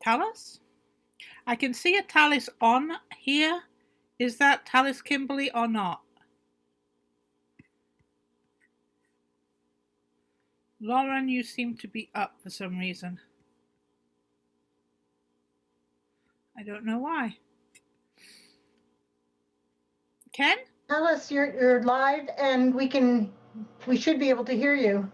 Talis? I can see a Talis on here. Is that Talis Kimberley or not? Lauren, you seem to be up for some reason. I don't know why. Ken? Talis, you're live and we should be able to hear you.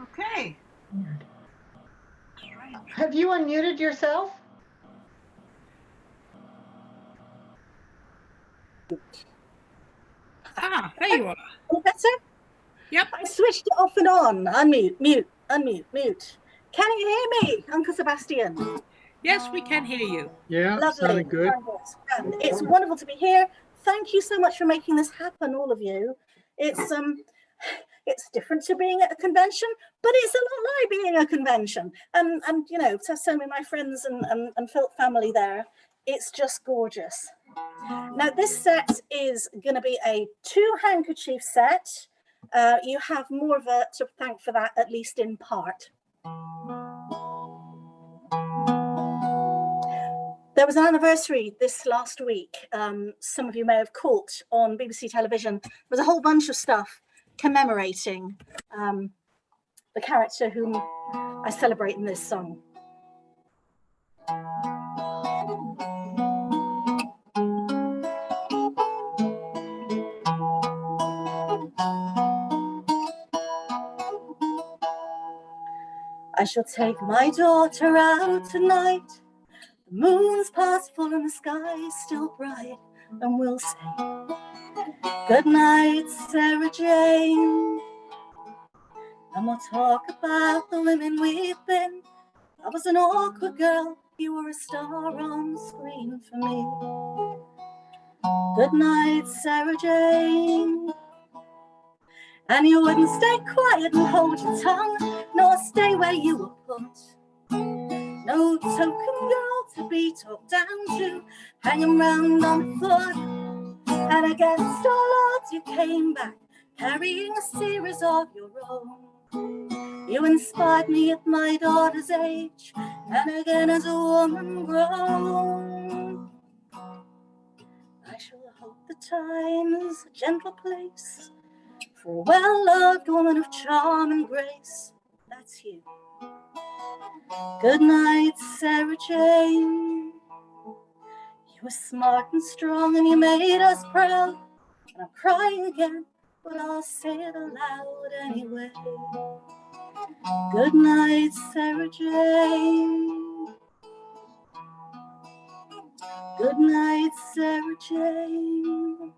Okay. Have you unmuted yourself? Ah, there you are. Any better? Yep. I switched it off and on. Unmute, mute, unmute, mute. Can you hear me, Uncle Sebastian? Yes, we can hear you. Yeah, Lovely. sounded good. It's wonderful to be here. Thank you so much for making this happen, all of you. It's different to being at a convention, but it's a lot like being at a convention. And you know, to so many of my friends and Phil family there, it's just gorgeous. Now this set is going to be a 2-handkerchief set. You have Morva to thank for that, at least in part. There was an anniversary this last week. Some of you may have caught on BBC television. There was a whole bunch of stuff commemorating the character whom I celebrate in this song. I shall take my daughter out tonight. The moon's past full and the sky's still bright, and we'll say good night, Sarah Jane. And we'll talk about the women we've been. I was an awkward girl, you were a star on the screen for me. Good night, Sarah Jane. And you wouldn't stay quiet and hold your tongue, nor stay where you were put. No token girl to be talked down to, hanging round on foot. And against all odds you came back, carrying a series of your own. You inspired me at my daughter's age, and again as a woman grown. I shall hope the time's a gentle place for a well-loved woman of charm and grace. That's you. Good night, Sarah Jane. You were smart and strong and you made us proud. And I'm crying again, but I'll say it aloud anyway. Good night, Sarah Jane. Good night, Sarah Jane.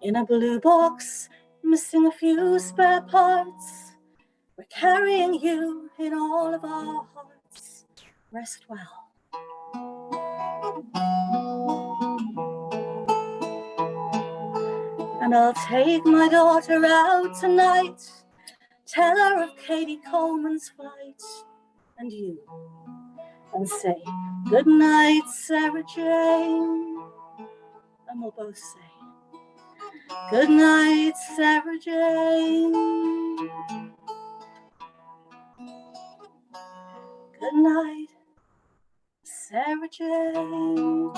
In a blue box, missing a few spare parts, we're carrying you in all of our hearts. Rest well. And I'll take my daughter out tonight, tell her of Katie Coleman's flight, and you, and say, good night, Sarah Jane. And we'll both say, good night, Sarah Jane. Good night, Sarah Jane.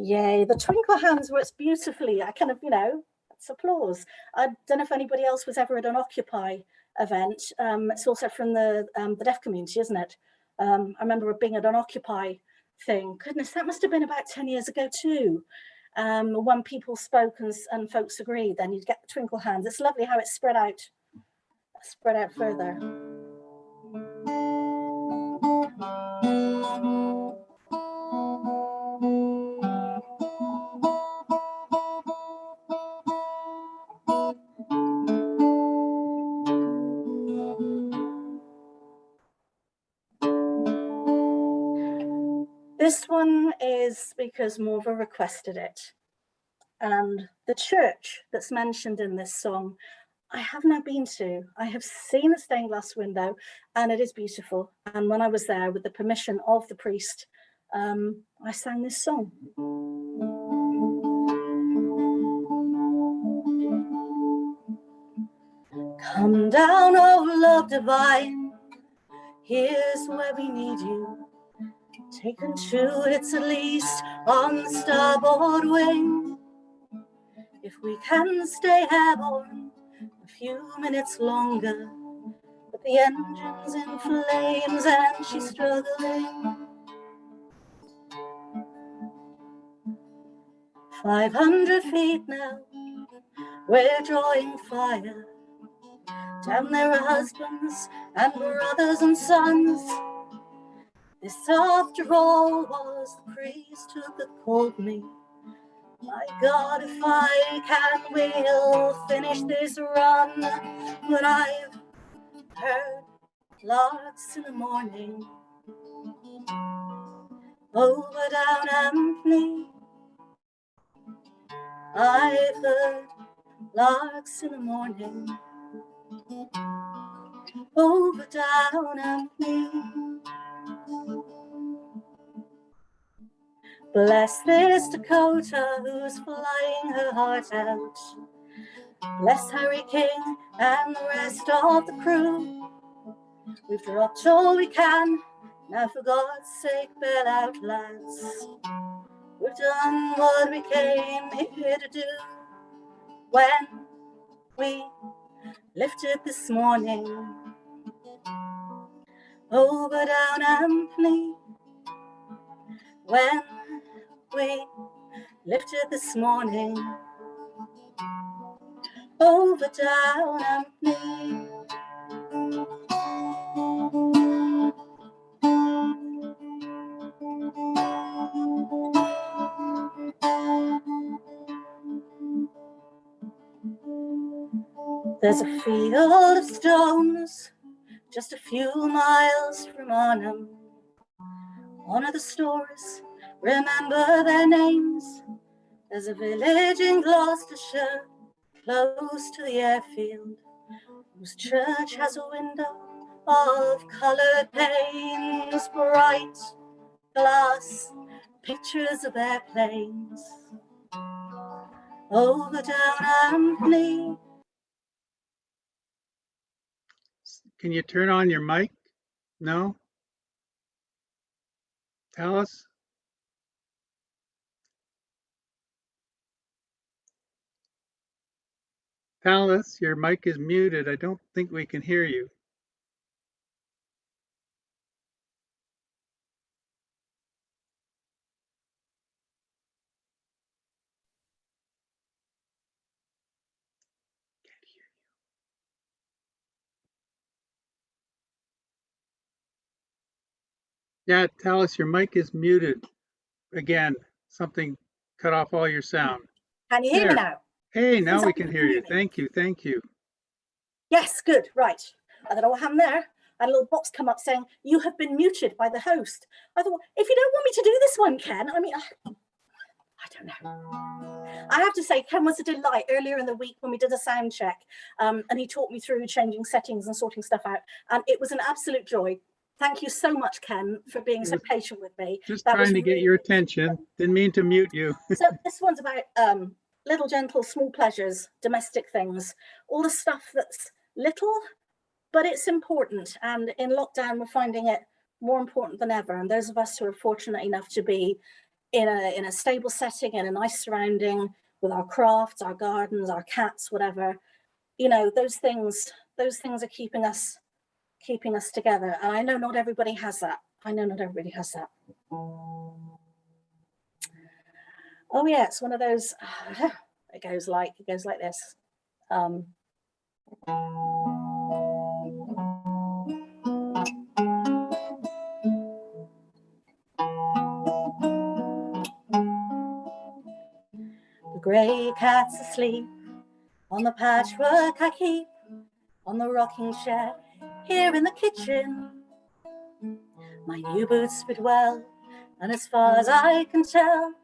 Yay, the twinkle hands works beautifully. I kind of, you know, it's applause. I don't know if anybody else was ever at an Occupy event. It's also from the deaf community, isn't it? I remember being at an Occupy thing. Goodness, that must have been about 10 years ago too. When people spoke and folks agreed, then you'd get the twinkle hands. It's lovely how it's spread out further. This one is because Morva requested it. And the church that's mentioned in this song, I have now been to. I have seen a stained glass window and it is beautiful. And when I was there, with the permission of the priest, I sang this song. Come down, oh love divine, here's where we need you. Taken to its at least on the starboard wing. If we can stay airborne a few minutes longer, but the engine's in flames and she's struggling. 500 feet now, we're drawing fire. Down there are husbands and brothers and sons. This, after all, was the priest who called me. My God, if I can, we'll finish this run. But I've heard larks in the morning over down Anthony. I've heard larks in the morning over down Anthony. Bless this Dakota who's flying her heart out. Bless Harry King and the rest of the crew. We've dropped all we can, now for God's sake bail out, lads. We've done what we came here to do. When we lifted this morning over down Anthony, when we lifted this morning over down Anthony. There's a field of stones just a few miles from Arnhem. One of the stores, remember their names. There's a village in Gloucestershire, close to the airfield, whose church has a window of coloured panes, bright glass pictures of airplanes. Over down Anthony. Can you turn on your mic? No? Talis? Talis, your mic is muted. I don't think we can hear you. Yeah, Talis, your mic is muted. Again, something cut off all your sound. Can you hear me now? Hey, now we can hear you. Thank you, thank you. Yes, good, right. I don't know what happened there. I had a little box come up saying, you have been muted by the host. I thought, if you don't want me to do this one, Ken, I mean, I don't know. I have to say, Ken was a delight earlier in the week when we did a sound check, and he taught me through changing settings and sorting stuff out, and it was an absolute joy. Thank you so much, Ken, for being so patient with me. Just trying to get your attention. Didn't mean to mute you. So this one's about little, gentle, small pleasures, domestic things, all the stuff that's little, but it's important. And in lockdown, we're finding it more important than ever. And those of us who are fortunate enough to be in a stable setting, in a nice surrounding, with our crafts, our gardens, our cats, whatever, you know, those things are keeping us together. And I know not everybody has that. I know not everybody has that. Oh yeah, it's one of those. It goes like this. The grey cat's asleep on the patchwork I keep on the rocking chair here in the kitchen. My new boots fit well, and as far as I can tell,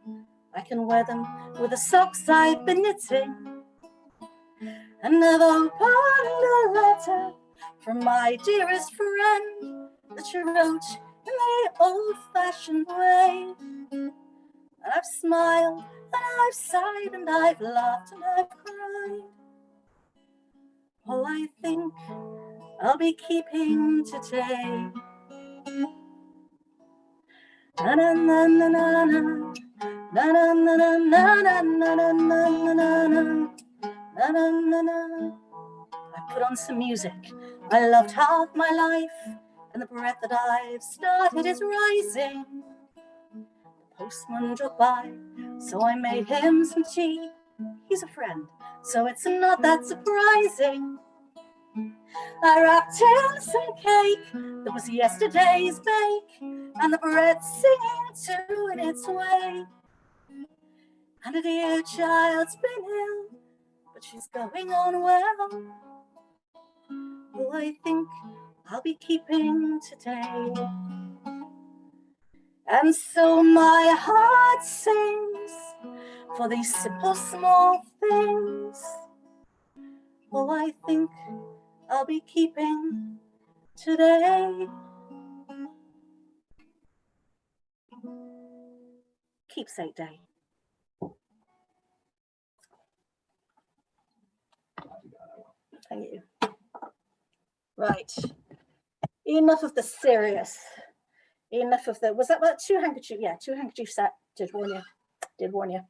I can wear them with the socks I've been knitting, and never opened a letter from my dearest friend that you wrote in the old-fashioned way. And I've smiled, and I've sighed, and I've laughed, and I've cried. Oh, I think I'll be keeping today. Na na na na na na na na na na na na na na na na na. I put on some music I loved half my life, and the breath that I've started is rising. The postman dropped by, so I made him some tea. He's a friend, so it's not that surprising. I wrapped him some cake that was yesterday's bake, and the bread singing too in its way. And a dear child's been ill, but she's going on well. Oh, I think I'll be keeping today. And so my heart sings for these simple small things. Oh, I think I'll be keeping today. Keepsake Day. Thank you. Right. Enough of the serious. Enough of the, was that what, two handkerchief? Yeah, two handkerchief set. Did warn you. Did warn you.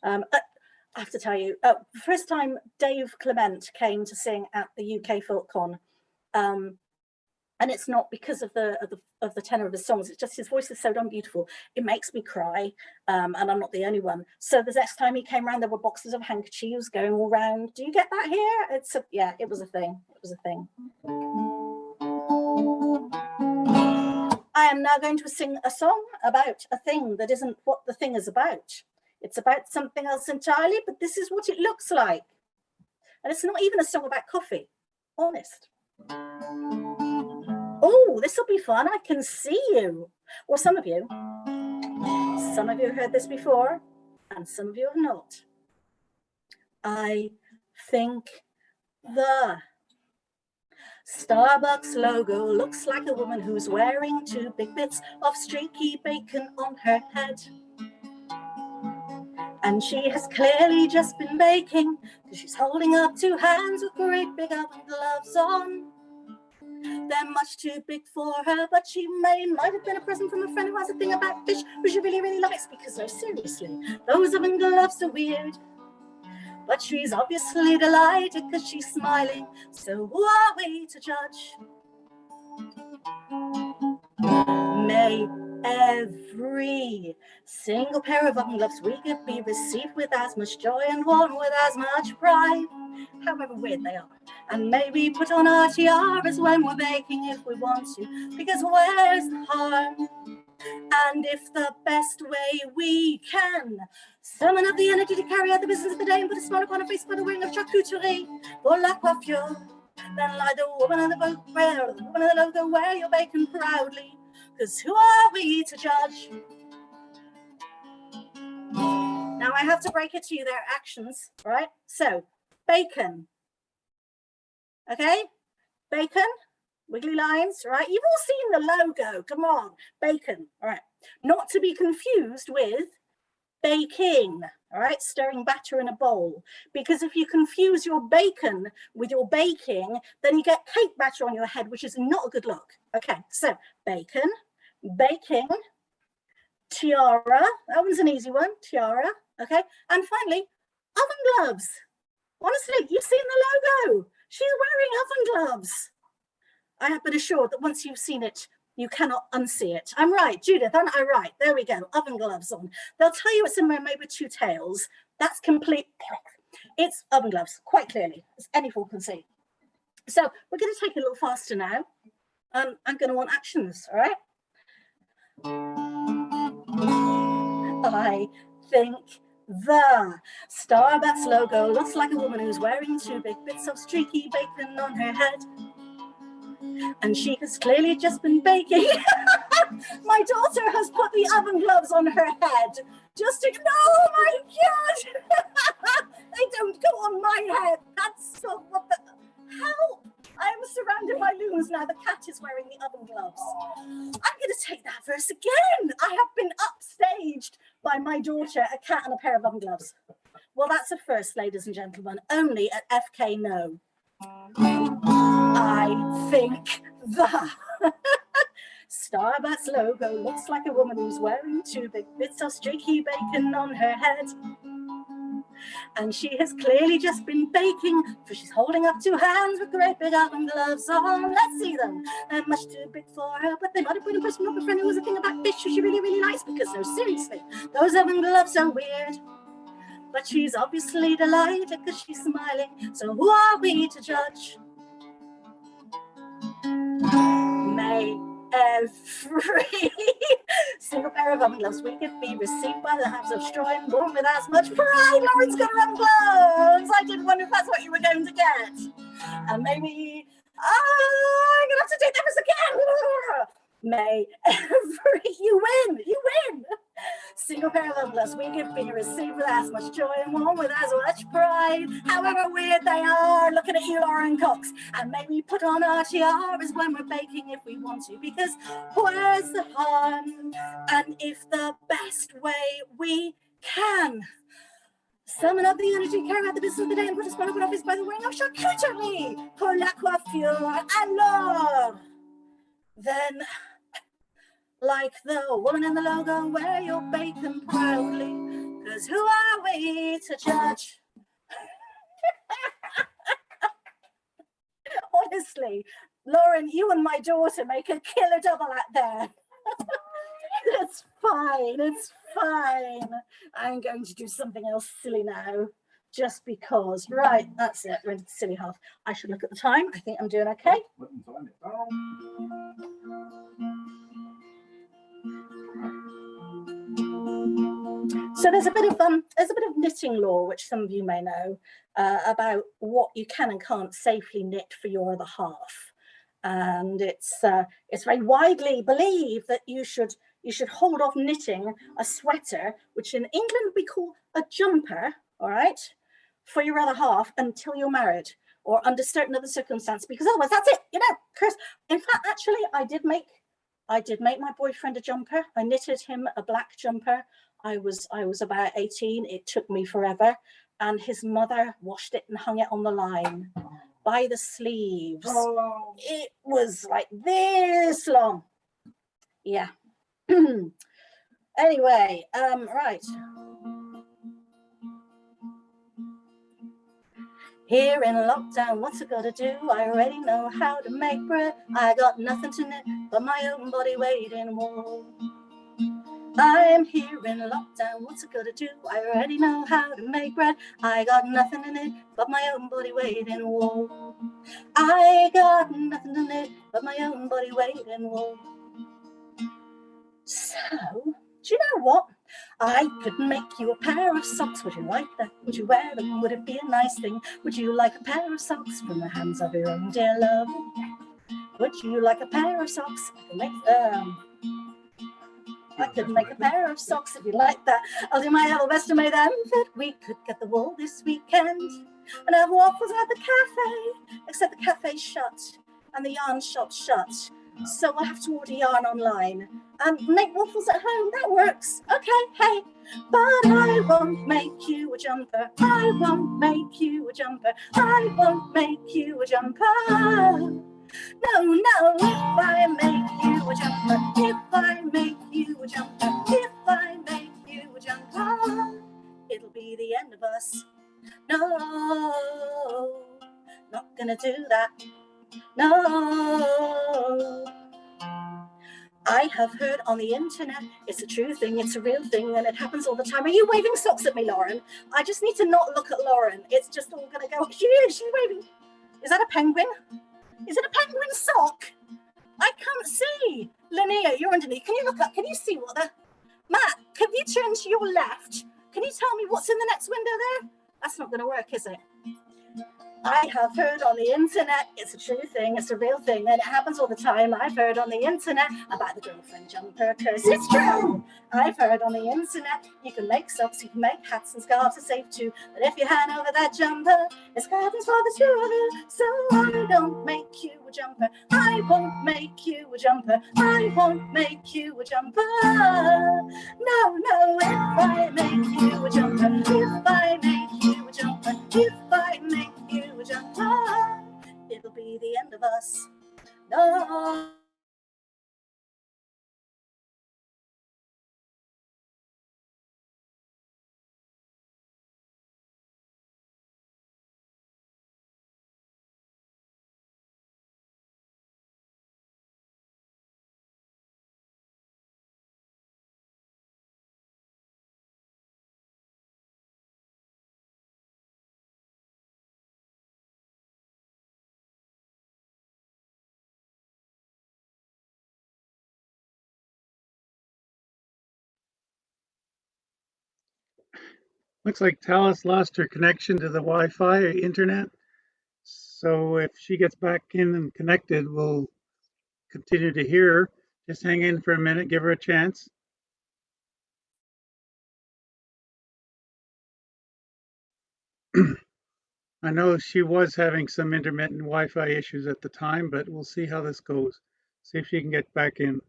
I have to tell you, first time Dave Clement came to sing at the UK FilKON, and it's not because of the tenor of his songs. It's just his voice is so damn beautiful. It makes me cry, and I'm not the only one. So the next time he came around, there were boxes of handkerchiefs going all round. Do you get that here? It's a, yeah, it was a thing. It was a thing. I am now going to sing a song about a thing that isn't what the thing is about. It's about something else entirely, but this is what it looks like. And it's not even a song about coffee, honest. Oh, this will be fun. I can see you. Or some of you. Some of you heard this before, and some of you have not. I think the Starbucks logo looks like a woman who's wearing two big bits of streaky bacon on her head. And she has clearly just been baking, because she's holding up two hands with great big oven gloves on. They're much too big for her, but she might have been a present from a friend who has a thing about fish, which she really, really likes, because no, seriously, those oven gloves are weird. But she's obviously delighted because she's smiling, so who are we to judge? May every single pair of oven gloves we could be received with as much joy and worn with as much pride, however weird they are. And maybe put on our tiaras when we're baking if we want to, because where's the harm? And if the best way we can summon up the energy to carry out the business of the day and put a smile upon her face by the wearing of charcuterie for la coiffure, then like the woman in the boat wear, the woman in the logo, wear your bacon proudly, because who are we to judge? Now I have to break it to you, their actions, right? So, bacon, okay? Bacon, wiggly lines, right? You've all seen the logo, come on, bacon, all right. Not to be confused with baking, all right? Stirring batter in a bowl, because if you confuse your bacon with your baking, then you get cake batter on your head, which is not a good look. Okay, so bacon, baking, tiara, that one's an easy one, tiara, okay? And finally, oven gloves. Honestly, you've seen the logo. She's wearing oven gloves. I have been assured that once you've seen it, you cannot unsee it. I'm right, Judith, aren't I right? There we go, oven gloves on. They'll tell you it's a mermaid with two tails. That's complete. It's oven gloves, quite clearly, as any fool can see. So we're going to take it a little faster now. I'm going to want actions, all right? I think the Starbucks logo looks like a woman who's wearing two big bits of streaky bacon on her head. And she has clearly just been baking. My daughter has put the oven gloves on her head. Just to, oh my God! They don't go on my head. That's so, what the, help! I'm surrounded by loons now. The cat is wearing the oven gloves. I'm going to take that verse again. I have been upstaged by my daughter, a cat and a pair of oven gloves. Well, that's a first, ladies and gentlemen, only at FilKONtari-No. I think the Starbucks logo looks like a woman who's wearing 2 big bits of streaky bacon on her head. And she has clearly just been baking, for she's holding up 2 hands with great big oven gloves on. Let's see them. They're much too big for her, but they might have been a person up a friend who was a thing about fish, who's really, really nice, because no, seriously, those oven gloves are weird. But she's obviously delighted because she's smiling. So who are we to judge? May every single pair of oven gloves we give be received by the hands of straw and born with as much pride. Lauren's got her oven gloves. I did wonder if that's what you were going to get. And maybe I'm gonna have to take this again. May every you win. Single pair of oven gloves we give be received with as much joy and warm with as much pride. However weird they are, looking at you, Lauren Cox. And maybe put on our tiaras when we're baking if we want to, because where's the harm? And if the best way we can summon up the energy, carry out the business of the day, and put a spell of office by the wearing of charcuterie pour la coiffure, alors, then, like the woman in the logo, wear your bacon proudly, because who are we to judge? Honestly, Lauren, you and my daughter make a killer double act there. It's fine. I'm going to do something else silly now, just because. Right, that's it. We're into the silly half. I should look at the time. I think I'm doing okay. So there's a bit of knitting law, which some of you may know, about what you can and can't safely knit for your other half. And it's very widely believed that you should hold off knitting a sweater, which in England we call a jumper, all right, for your other half until you're married or under certain other circumstances, because otherwise that's it, you know, Chris. In fact, actually, I did make my boyfriend a jumper. I knitted him a black jumper. I was about 18. It took me forever. And his mother washed it and hung it on the line by the sleeves. Oh. It was like this long. Yeah. Anyway, right. Here in lockdown, what's it gotta do? I already know how to make bread. I got nothing to knit but my own body weight in wool. I'm here in lockdown, what's it gonna do? I already know how to make bread. I got nothing to knit but my own body weight in wool. I got nothing to knit but my own body weight in wool. So, do you know what? I could make you a pair of socks. Would you like that? Would you wear them? Would it be a nice thing? Would you like a pair of socks from the hands of your own dear love? Would you like a pair of socks? I can make them. I could make a pair of socks if you like that. I'll do my level best to make them fit. We could get the wool this weekend and have waffles at the cafe, except the cafe's shut and the yarn shop's shut. So we'll have to order yarn online and make waffles at home. That works. Okay, hey. But I won't make you a jumper. I won't make you a jumper. I won't make you a jumper. No, if I make you a jumper, if I make you a jumper, if I make you a jumper, it'll be the end of us. No, not gonna do that. No. I have heard on the internet, it's a true thing, it's a real thing, and it happens all the time. Are you waving socks at me, Lauren? I just need to not look at Lauren. It's just all gonna go, she's waving. Is that a penguin? Is it a penguin sock? I can't see. Linnea, you're underneath. Can you look up? Can you see what the... Matt, can you turn to your left? Can you tell me what's in the next window there? That's not going to work, is it? I have heard on the internet, it's a true thing, it's a real thing, and it happens all the time. I've heard on the internet about the girlfriend jumper, cause it's true. I've heard on the internet, you can make socks, you can make hats, and scarves are safe too. But if you hand over that jumper, it's gardens for the two of you. So I don't make you a jumper, I won't make you a jumper, I won't make you a jumper. No, no, if I make you a jumper, if I make you a jumper, if I make you a jumper, it'll be the end of us. No. Looks like Talis lost her connection to the Wi-Fi or internet. So if she gets back in and connected, we'll continue to hear her. Just hang in for a minute, give her a chance. I know she was having some intermittent Wi-Fi issues at the time, but we'll see how this goes. See if she can get back in.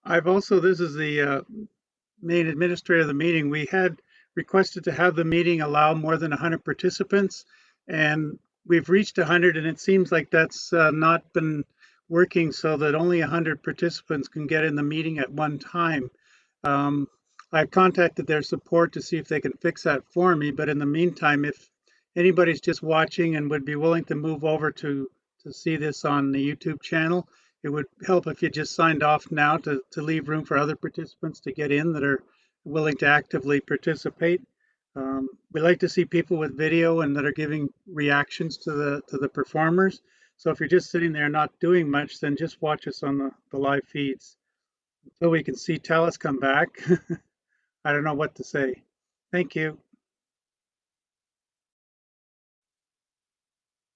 I've also, this is the main administrator of the meeting. We had requested to have the meeting allow more than 100 participants, and we've reached 100, and it seems like that's not been working so that only 100 participants can get in the meeting at one time. I've contacted their support to see if they can fix that for me, but in the meantime, if anybody's just watching and would be willing to move over to see this on the YouTube channel, it would help if you just signed off now to leave room for other participants to get in that are willing to actively participate. We like to see people with video and that are giving reactions to the performers. So if you're just sitting there not doing much, then just watch us on the live feeds. So we can see Talis come back. I don't know what to say. Thank you.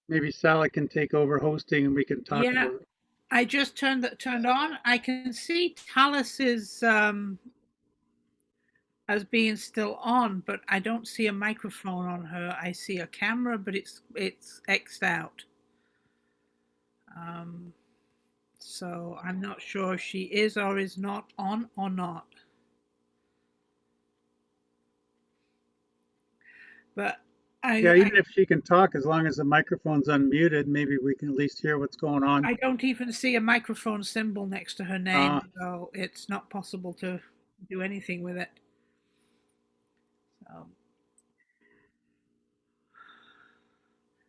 Maybe Sally can take over hosting and we can talk Yeah, about it. I just turned on. I can see Talis is as being still on, but I don't see a microphone on her. I see a camera, but it's X'd out. So I'm not sure if she is or is not on or not. But Yeah, even if she can talk, as long as the microphone's unmuted, maybe we can at least hear what's going on. I don't even see a microphone symbol next to her name, so it's not possible to do anything with it. So,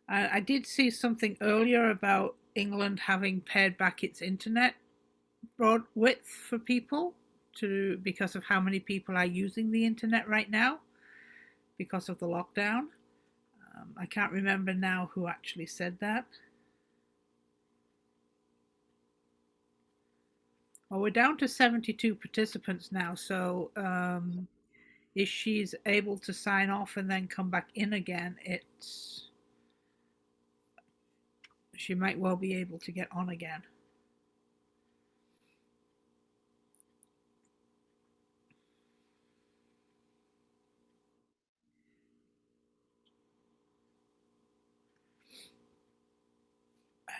I did see something earlier about England having pared back its internet broad width for people because of how many people are using the internet right now because of the lockdown. I can't remember now who actually said that. Well, we're down to 72 participants now, so if she's able to sign off and then come back in again, she might well be able to get on again.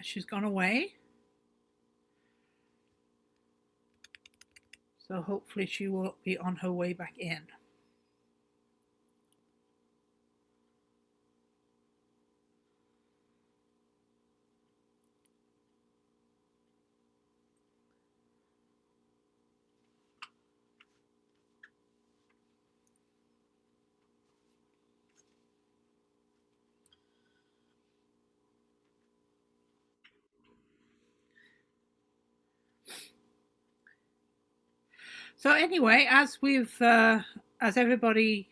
She's gone away. So hopefully she will be on her way back in. So anyway, as everybody,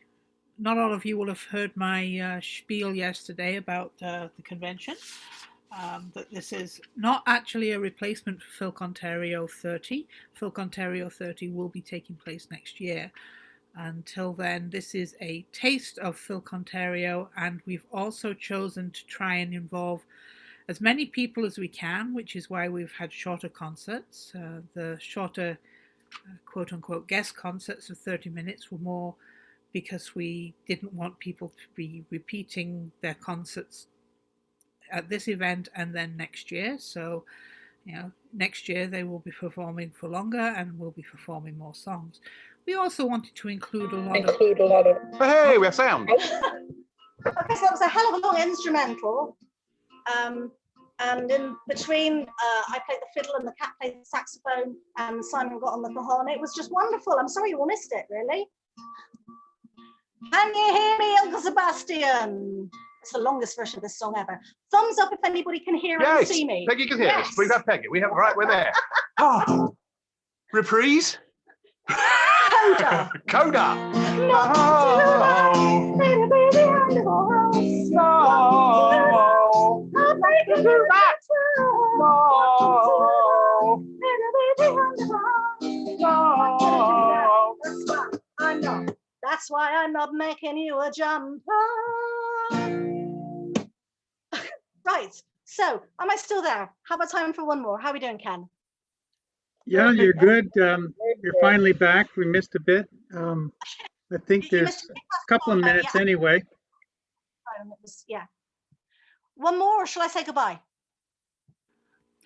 not all of you will have heard my spiel yesterday about the convention, that this is not actually a replacement for FilKOntario 30. FilKOntario 30 will be taking place next year. Until then, this is a taste of FilKOntario, and we've also chosen to try and involve as many people as we can, which is why we've had shorter concerts. The shorter quote unquote guest concerts of 30 minutes were more because we didn't want people to be repeating their concerts at this event and then next year. So, next year they will be performing for longer and we'll be performing more songs. We also wanted to include a lot of. Hey, we have sound. Okay, so that was a hell of a long instrumental. And in between, I played the fiddle and the cat played the saxophone and Simon got on the cajon. It was just wonderful. I'm sorry you all missed it, really. Can you hear me, Uncle Sebastian? It's the longest version of this song ever. Thumbs up if anybody can hear and see me. Peggy can hear us. We've got Peggy. We have, right, we're there. Oh, reprise? Coda. Coda. No. No. Do that. No. I'm not. That's why I'm not making you a jumper. Right. So, am I still there? How about time for one more? How are we doing, Ken? Yeah, you're good. You're finally back. We missed a bit. I think You there's missed a couple of minutes yeah. anyway. Yeah. One more, or shall I say goodbye?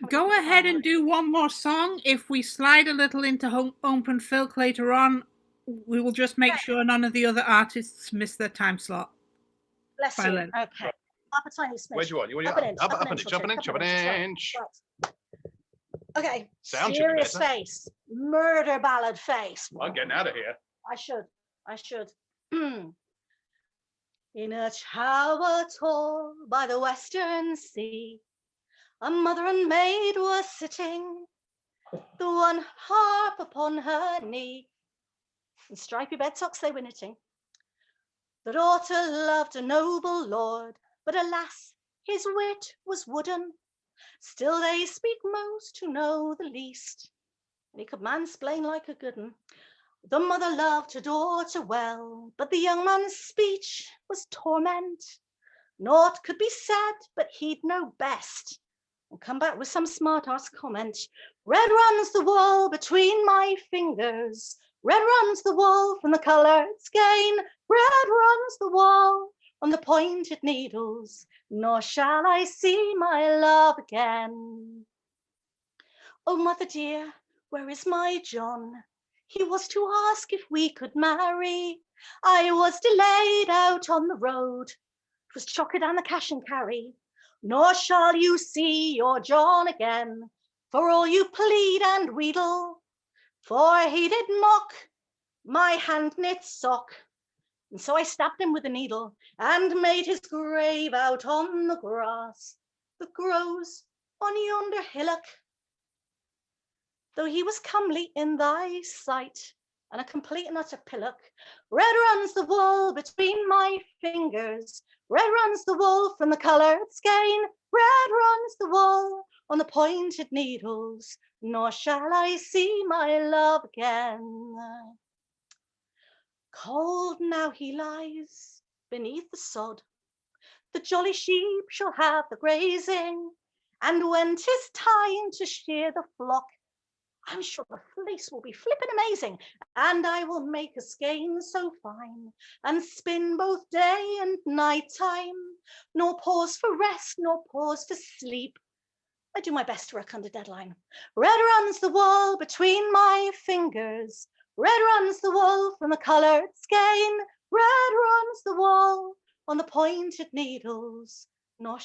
Go ahead and do one more song. If we slide a little into Open Filk later on, we will just make sure none of the other artists miss their time slot. Bless you. Silent. Okay. Up a tiny smidge. Where do you want? You want Up an inch. up an inch, up an inch, up an inch. Right. Okay. Sound should be Serious better. face. Murder ballad face. I'm getting out of here. I should. In a tower tall by the western sea, a mother and maid were sitting, the one harp upon her knee, and stripy bed socks they were knitting. The daughter loved a noble lord, but alas, his wit was wooden. Still they speak most who know the least, and he could mansplain like a good 'un. The mother loved her daughter well, but the young man's speech was torment. Naught could be said, but he'd know best, and come back with some smart-ass comment. Red runs the wool between my fingers, red runs the wool from the coloured skein, red runs the wool on the pointed needles, nor shall I see my love again. Oh, mother dear, where is my John? He was to ask if we could marry. I was delayed out on the road. 'Twas chocker down the cash and carry. Nor shall you see your John again, for all you plead and wheedle. For he did mock my hand-knit sock. And so I stabbed him with a needle and made his grave out on the grass that grows on yonder hillock. Though he was comely in thy sight and a complete and utter pillock, red runs the wool between my fingers, red runs the wool from the coloured skein, red runs the wool on the pointed needles, nor shall I see my love again. Cold now he lies beneath the sod, the jolly sheep shall have the grazing, and when 'tis time to shear the flock, I'm sure the fleece will be flippin' amazing, and I will make a skein so fine, and spin both day and night time, nor pause for rest, nor pause for sleep. I do my best to work under deadline. Red runs the wool between my fingers, red runs the wool from the coloured skein, red runs the wool on the pointed needles, nor